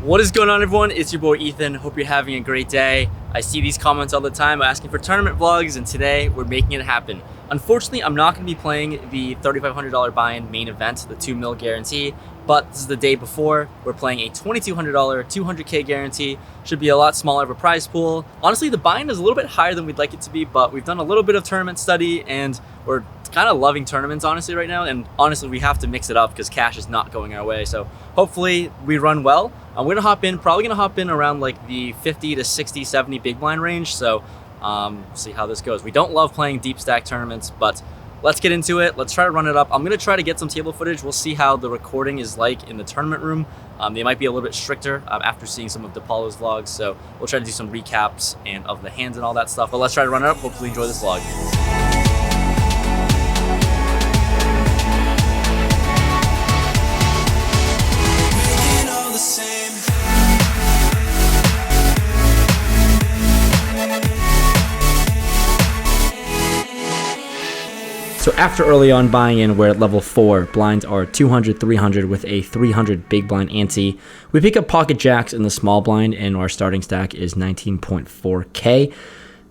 What is going on, everyone? It's your boy Ethan. Hope you're having a great day. I see these comments all the time asking for tournament vlogs, and today we're making it happen. Unfortunately, I'm not going to be playing the $3,500 buy-in main event, the 2 mil guarantee, but this is the day before. We're playing a $2,200 200K guarantee. Should be a lot smaller of a prize pool. Honestly, the buy-in is a little bit higher than we'd like it to be, but we've done a little bit of tournament study and we're kind of loving tournaments honestly right now, and honestly we have to mix it up because cash is not going our way. So hopefully we run well. We're probably gonna hop in around like the 50 to 60, 70 big blind range. So see how this goes. We don't love playing deep stack tournaments, but let's get into it. Let's try to run it up. I'm gonna try to get some table footage. We'll see how the recording is like in the tournament room. They might be a little bit stricter after seeing some of DePaulo's vlogs. So we'll try to do some recaps and of the hands and all that stuff. But let's try to run it up. Hopefully enjoy this vlog. So after early on buying in, we're at level 4. Blinds are 200, 300 with a 300 big blind ante. We pick up pocket jacks in the small blind, and our starting stack is 19.4K.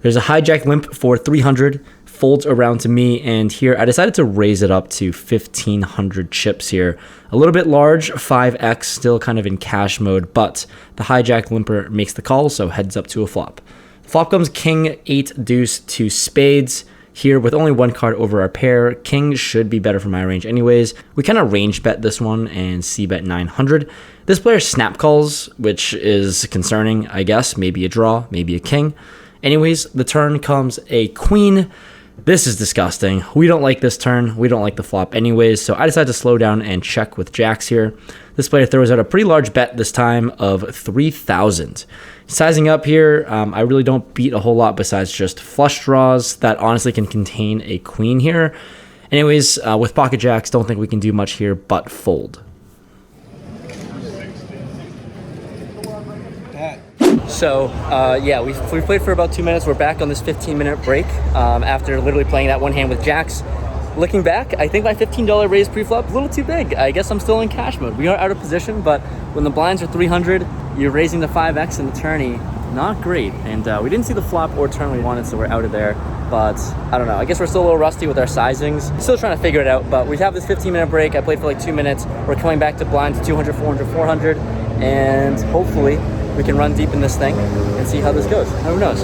There's a hijack limp for 300, folds around to me, and here I decided to raise it up to 1,500 chips here. A little bit large, 5x, still kind of in cash mode, but the hijack limper makes the call, so heads up to a flop. Flop comes king, 8, deuce, 2 spades. Here, with only one card over our pair, king should be better for my range anyways. We kind of range bet this one and c-bet 900. This player snap calls, which is concerning, I guess. Maybe a draw, maybe a king. Anyways, the turn comes a queen. This is disgusting. We don't like this turn. We don't like the flop anyways, so I decided to slow down and check with jacks here. This player throws out a pretty large bet this time of 3,000. Sizing up here, I really don't beat a whole lot besides just flush draws that honestly can contain a queen here. Anyways, with pocket jacks, don't think we can do much here but fold. So yeah, we played for about 2 minutes. We're back on this 15-minute break after literally playing that one hand with jacks. Looking back, I think my $15 raise pre-flop is a little too big. I guess I'm still in cash mode. We are out of position, but when the blinds are 300, you're raising the 5x in the tourney. Not great. And we didn't see the flop or turn we wanted, so we're out of there. But I don't know. I guess we're still a little rusty with our sizings. Still trying to figure it out, but we have this 15-minute break. I played for like 2 minutes. We're coming back to blinds 200, 400, 400, and hopefully we can run deep in this thing and see how this goes. Who knows?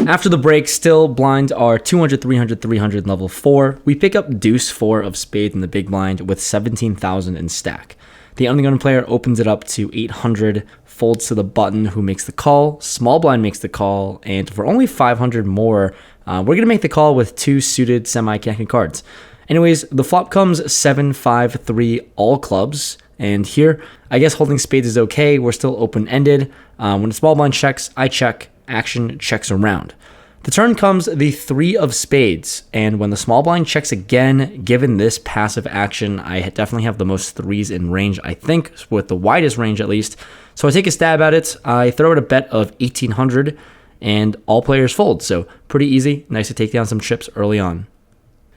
After the break, still blinds are 200, 300, 300 level 4. We pick up deuce 4 of spades in the big blind with 17,000 in stack. The undergun player opens it up to 800, folds to the button who makes the call. Small blind makes the call, and for only 500 more, we're going to make the call with 2 suited semi-connected cards. Anyways, the flop comes 7, 5, 3, all clubs. And here, I guess holding spades is okay. We're still open-ended. When the small blind checks, I check. Action checks around. The turn comes the 3 of spades, and when the small blind checks again, given this passive action, I definitely have the most 3s in range, I think, with the widest range at least. So I take a stab at it. I throw out a bet of 1,800, and all players fold. So pretty easy. Nice to take down some chips early on.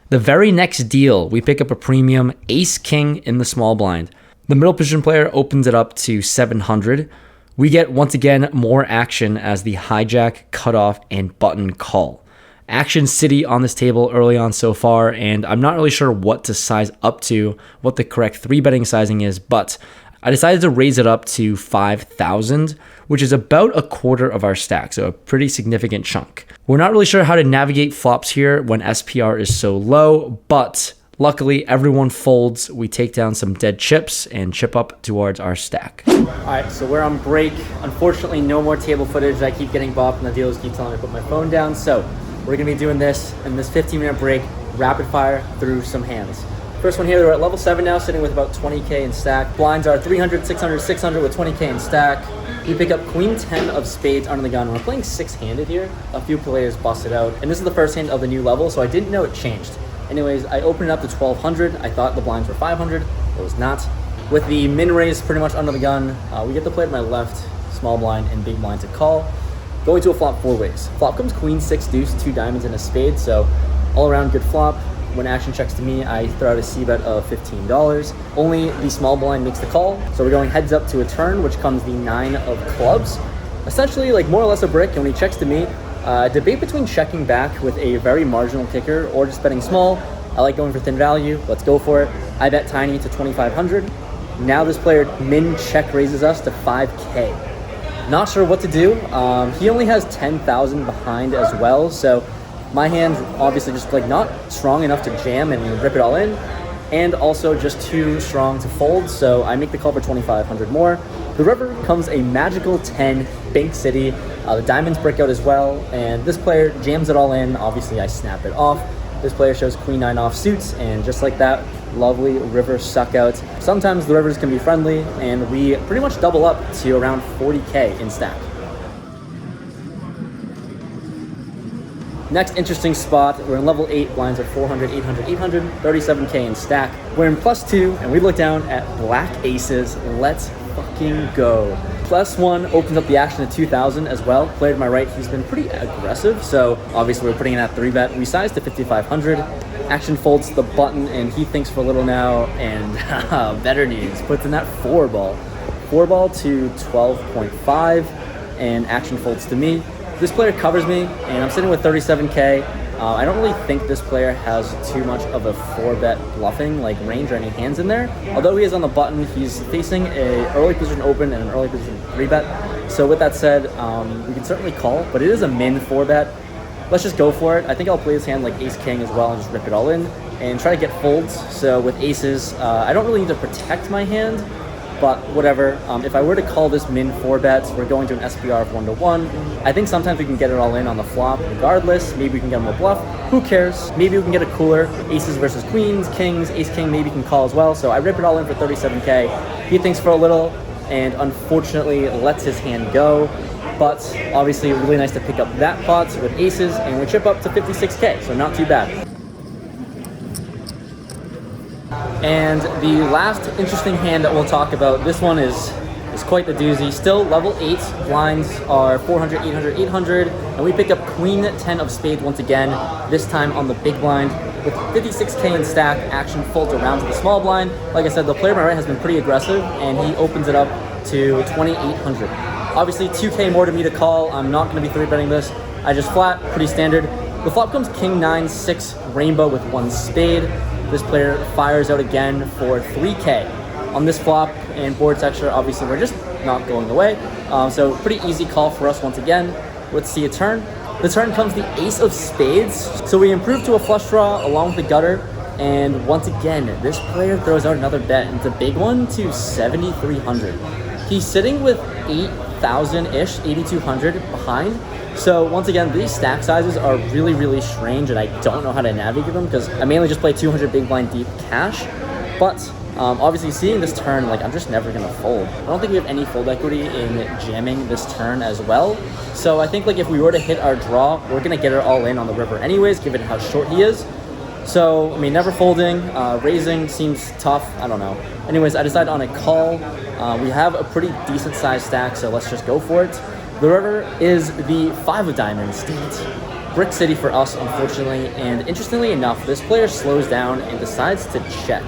The very next deal, we pick up a premium ace-king in the small blind. The middle position player opens it up to 700. We get, once again, more action as the hijack, cutoff, and button call. Action city on this table early on so far, and I'm not really sure what to size up to, what the correct 3-betting sizing is, but I decided to raise it up to 5,000, which is about a quarter of our stack, so a pretty significant chunk. We're not really sure how to navigate flops here when SPR is so low, but luckily, everyone folds. We take down some dead chips and chip up towards our stack. All right, so we're on break. Unfortunately, no more table footage. I keep getting bopped and the dealers keep telling me to put my phone down. So we're gonna be doing this in this 15-minute break, rapid fire through some hands. First one here, we're at level 7 now, sitting with about 20K in stack. Blinds are 300, 600, 600 with 20K in stack. We pick up queen 10 of spades under the gun. We're playing 6-handed here. A few players busted out. And this is the first hand of the new level, so I didn't know it changed. Anyways, I opened it up to 1,200. I thought the blinds were 500. It was not. With the min raise pretty much under the gun, we get the play to my left, small blind and big blind to call. Going to a flop 4 ways. Flop comes queen 6 deuce, 2 diamonds and a spade. So All around good flop. When action checks to me, I throw out a c-bet of $15. Only the small blind makes the call. So we're going heads up to a turn, which comes the 9 of clubs. Essentially, like more or less a brick, and when he checks to me, debate between checking back with a very marginal kicker or just betting small. I like going for thin value. Let's go for it. I bet tiny to 2,500. Now this player min check raises us to 5K. Not sure what to do. He only has 10,000 behind as well, so my hand obviously just like not strong enough to jam and rip it all in, and also just too strong to fold, so I make the call for 2,500 more. The river comes a magical 10, Bank City. The diamonds break out as well, and this player jams it all in. Obviously I snap it off. This player shows queen 9 off suits, and just like that, lovely river suck out. Sometimes the rivers can be friendly, and we pretty much double up to around 40K in stack. Next interesting spot, we're in level 8, blinds are 400, 800, 800, 37K in stack. We're in +2, and we look down at black aces. Let's fucking go. +1 opens up the action at 2,000 as well. Player to my right, he's been pretty aggressive, so obviously we're putting in that 3-bet. We size to 5,500. Action folds the button, and he thinks for a little now, and better news, puts in that 4-ball. 4-ball to 12.5, and action folds to me. This player covers me, and I'm sitting with 37K. I don't really think this player has too much of a 4-bet bluffing like range or any hands in there. Although he is on the button, he's facing a early position open and an early position 3-bet. So with that said, we can certainly call, but it is a min 4-bet. Let's just go for it. I think I'll play his hand like ace-king as well and just rip it all in and try to get folds. So with aces, I don't really need to protect my hand, but whatever. If I were to call this min 4-bets, we're going to an SPR of 1-1. I think sometimes we can get it all in on the flop regardless. Maybe we can get him a bluff. Who cares? Maybe we can get a cooler. Aces versus queens, kings, ace-king maybe can call as well. So I rip it all in for 37K. He thinks for a little and unfortunately lets his hand go. But obviously really nice to pick up that pot with aces, and we chip up to 56K, so not too bad. And the last interesting hand that we'll talk about, this one is quite the doozy. Still level 8, blinds are 400, 800, 800, and we pick up queen 10 of spades once again, this time on the big blind. With 56K in stack, action folds around to the small blind. Like I said, the player on my right has been pretty aggressive, and he opens it up to 2,800. Obviously 2K more to me to call. I'm not going to be 3-betting this. I just flat, pretty standard. The flop comes king 9, 6, rainbow with 1 spade. This player fires out again for 3K. On this flop and board texture, obviously we're just not going away. So pretty easy call for us once again. Let's see a turn. The turn comes the ace of spades. So we improve to a flush draw along with the gutter. And once again, this player throws out another bet. It's a big one to 7,300. He's sitting with 8,000-ish, 8,200 behind. So once again, these stack sizes are really, really strange, and I don't know how to navigate them because I mainly just play 200 big blind deep cash. But obviously seeing this turn, like I'm just never going to fold. I don't think we have any fold equity in jamming this turn as well. So I think like if we were to hit our draw, we're going to get it all in on the river anyways, given how short he is. So, I mean, never folding, raising seems tough, I don't know. Anyways, I decided on a call. We have a pretty decent sized stack, so let's just go for it. The river is the 5 of diamonds. Brick City for us, unfortunately, and interestingly enough, this player slows down and decides to check.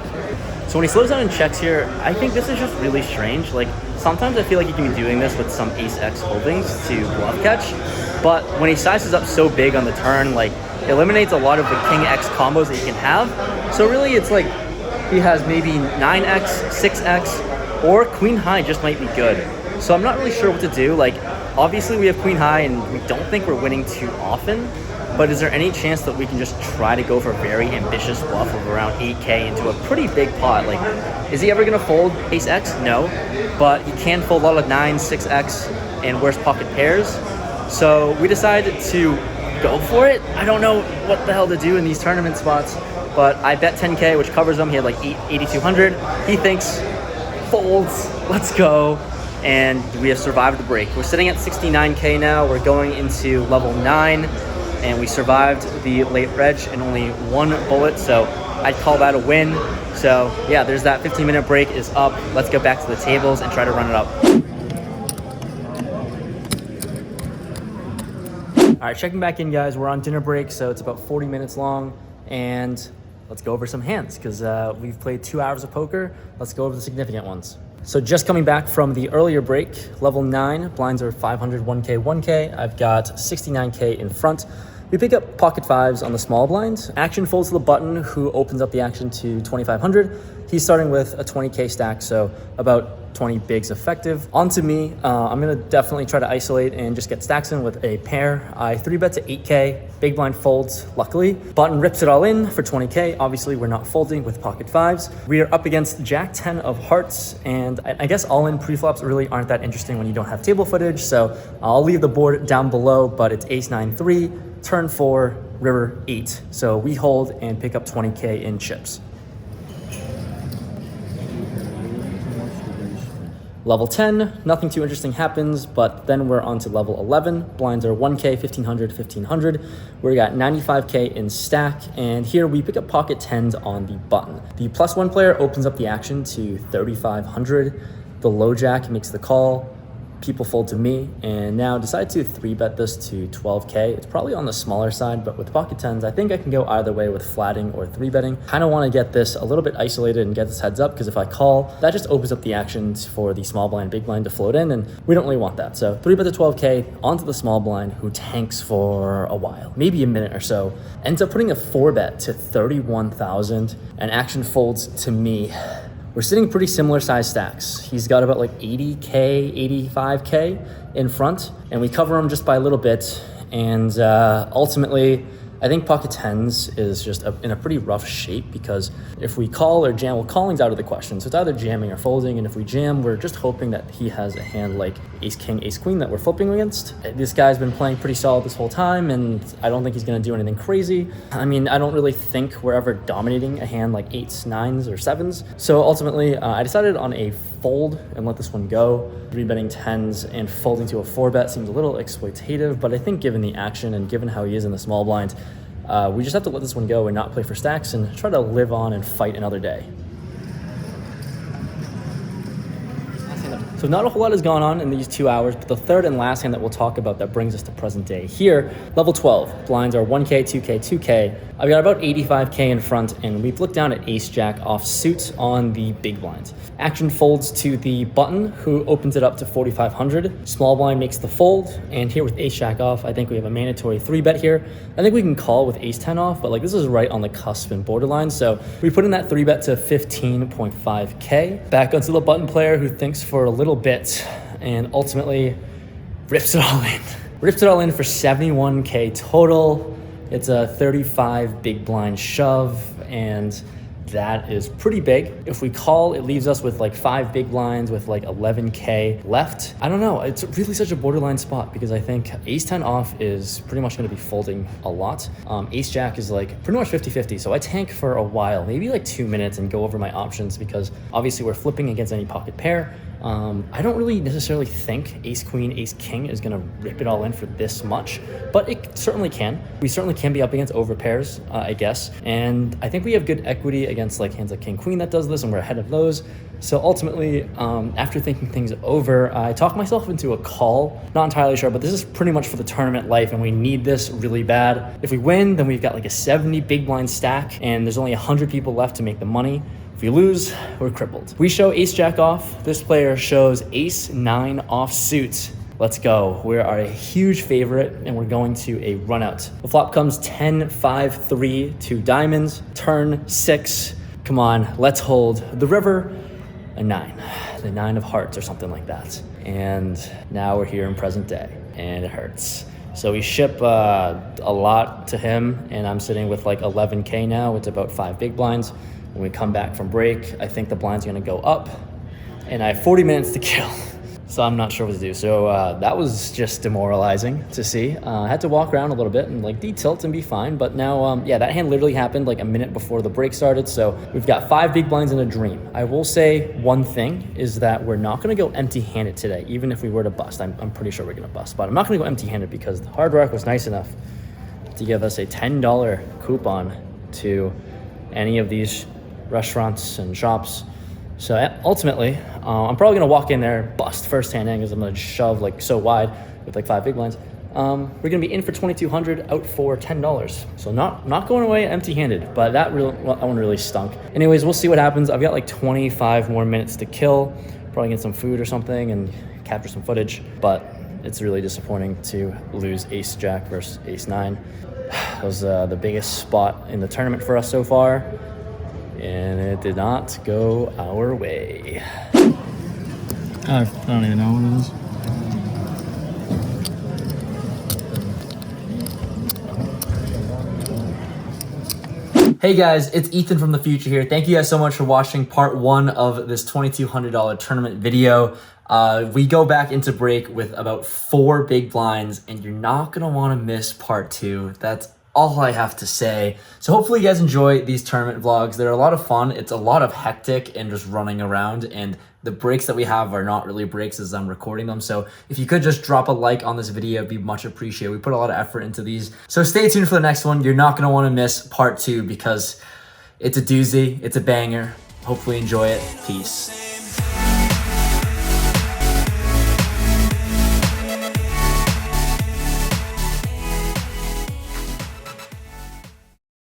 So when he slows down and checks here, I think this is just really strange. Like, sometimes I feel like you can be doing this with some ace-x holdings to bluff catch, but when he sizes up so big on the turn, like, it eliminates a lot of the king-x combos that you can have. So really, it's like he has maybe 9x, 6x, or queen high just might be good. So I'm not really sure what to do. Like, obviously we have queen high and we don't think we're winning too often, but is there any chance that we can just try to go for a very ambitious bluff of around 8K into a pretty big pot? Like, is he ever gonna fold ace X? No, but he can fold a lot of 9, 6X, and worst pocket pairs. So we decided to go for it. I don't know what the hell to do in these tournament spots, but I bet 10K, which covers him. He had like 8,200. He thinks folds, let's go. And we have survived the break. We're sitting at 69K now. We're going into level 9, and we survived the late reg in only 1 bullet, so I'd call that a win. So yeah, there's that 15-minute break is up. Let's go back to the tables and try to run it up. All right, checking back in, guys. We're on dinner break, so it's about 40 minutes long, and let's go over some hands because we've played 2 hours of poker. Let's go over the significant ones. So just coming back from the earlier break, level 9, blinds are 500, 1K, 1K. I've got 69K in front. We pick up pocket fives on the small blind. Action folds to the button, who opens up the action to 2,500. He's starting with a 20K stack, so about 20 bigs effective. On to me, I'm gonna definitely try to isolate and just get stacks in with a pair. I 3-bet to 8K, big blind folds, luckily. Button rips it all in for 20K. Obviously, we're not folding with pocket fives. We are up against Jack 10 of hearts, and I guess all-in pre-flops really aren't that interesting when you don't have table footage, so I'll leave the board down below, but it's ace 9-3, turn 4, river 8. So we hold and pick up 20K in chips. Level 10, nothing too interesting happens, but then we're on to level 11. Blinds are 1K, 1,500, 1,500. We got 95K in stack, and here we pick up pocket 10s on the button. The +1 player opens up the action to 3,500. The low jack makes the call. People fold to me, and now decide to 3-bet this to 12K. It's probably on the smaller side, but with pocket 10s, I think I can go either way with flatting or 3-betting. Kind of want to get this a little bit isolated and get this heads up, because if I call, that just opens up the action for the small blind, big blind to float in, and we don't really want that. So 3-bet to 12K onto the small blind, who tanks for a while, maybe a minute or so, ends up putting a 4-bet to 31,000, and action folds to me. We're sitting pretty similar size stacks. He's got about like 80K, 85K in front, and we cover him just by a little bit. And ultimately, I think pocket 10s is just in a pretty rough shape, because if we call or jam, well, calling's out of the question. So it's either jamming or folding. And if we jam, we're just hoping that he has a hand like ace king, ace queen that we're flipping against. This guy's been playing pretty solid this whole time, and I don't think he's gonna do anything crazy. I mean, I don't really think we're ever dominating a hand like 8s, 9s, or 7s. So ultimately, I decided on a fold and let this one go. 3-betting 10s and folding to a 4-bet seems a little exploitative, but I think given the action and given how he is in the small blind, we just have to let this one go and not play for stacks and try to live on and fight another day. So not a whole lot has gone on in these 2 hours, but the third and last hand that we'll talk about that brings us to present day here, level 12. Blinds are 1K, 2K, 2K. I've got about 85K in front, and we've looked down at ace jack off suit on the big blinds. Action folds to the button, who opens it up to 4,500. Small blind makes the fold, and here with ace jack off, I think we have a mandatory 3-bet here. I think we can call with ace 10 off, but like this is right on the cusp and borderline, so we put in that 3-bet to 15.5K. Back onto the button player, who thinks for a little bit and ultimately rips it all in. Rips it all in for 71K total. It's a 35 big blind shove, and that is pretty big. If we call, it leaves us with like 5 big blinds with like 11K left. I don't know, it's really such a borderline spot, because I think ace 10 off is pretty much gonna be folding a lot. Ace jack is like pretty much 50-50, so I tank for a while, maybe like 2 minutes, and go over my options, because obviously we're flipping against any pocket pair. I don't really necessarily think ace queen, ace king is gonna rip it all in for this much, but it certainly can. We certainly can be up against overpairs, I guess. And I think we have good equity against like hands like king queen that does this, and we're ahead of those. So ultimately, after thinking things over, I talked myself into a call. Not entirely sure, but this is pretty much for the tournament life, and we need this really bad. If we win, then we've got like a 70 big blind stack, and there's only 100 people left to make the money. If we lose, we're crippled. We show ace jack off. This player shows ace 9 off suit. Let's go. We are a huge favorite, and we're going to a run out. The flop comes 10, 5, 3, 2 diamonds, turn 6. Come on, let's hold the river, a 9, the 9 of hearts or something like that. And now we're here in present day, and it hurts. So we ship a lot to him, and I'm sitting with like 11K now. It's about 5 big blinds. When we come back from break, I think the blind's gonna go up, and I have 40 minutes to kill. So I'm not sure what to do. So that was just demoralizing to see. I had to walk around a little bit and like de-tilt and be fine. But now, yeah, that hand literally happened like a minute before the break started. So we've got 5 big blinds in a dream. I will say one thing is that we're not gonna go empty-handed today, even if we were to bust. I'm pretty sure we're gonna bust, but I'm not gonna go empty-handed because the Hard Rock was nice enough to give us a $10 coupon to any of these restaurants and shops. So ultimately, I'm probably gonna walk in there, bust first hand in, because I'm gonna shove like so wide with like 5 big blinds. We're gonna be in for 2,200, out for $10. So not going away empty-handed, but that one really stunk. Anyways, we'll see what happens. I've got like 25 more minutes to kill. Probably get some food or something and capture some footage, but it's really disappointing to lose ace jack versus ace nine. That was the biggest spot in the tournament for us so far, and it did not go our way. I don't even know what it is. Hey guys, it's Ethan from the future here. Thank you guys so much for watching part 1 of this $2,200 tournament video. We go back into break with about 4 big blinds, and you're not gonna wanna miss part 2. That's all I have to say. So hopefully you guys enjoy these tournament vlogs. They're a lot of fun. It's a lot of hectic and just running around, and the breaks that we have are not really breaks as I'm recording them. So if you could just drop a like on this video, it'd be much appreciated. We put a lot of effort into these. So stay tuned for the next one. You're not gonna wanna miss part 2 because it's a doozy, it's a banger. Hopefully enjoy it. Peace.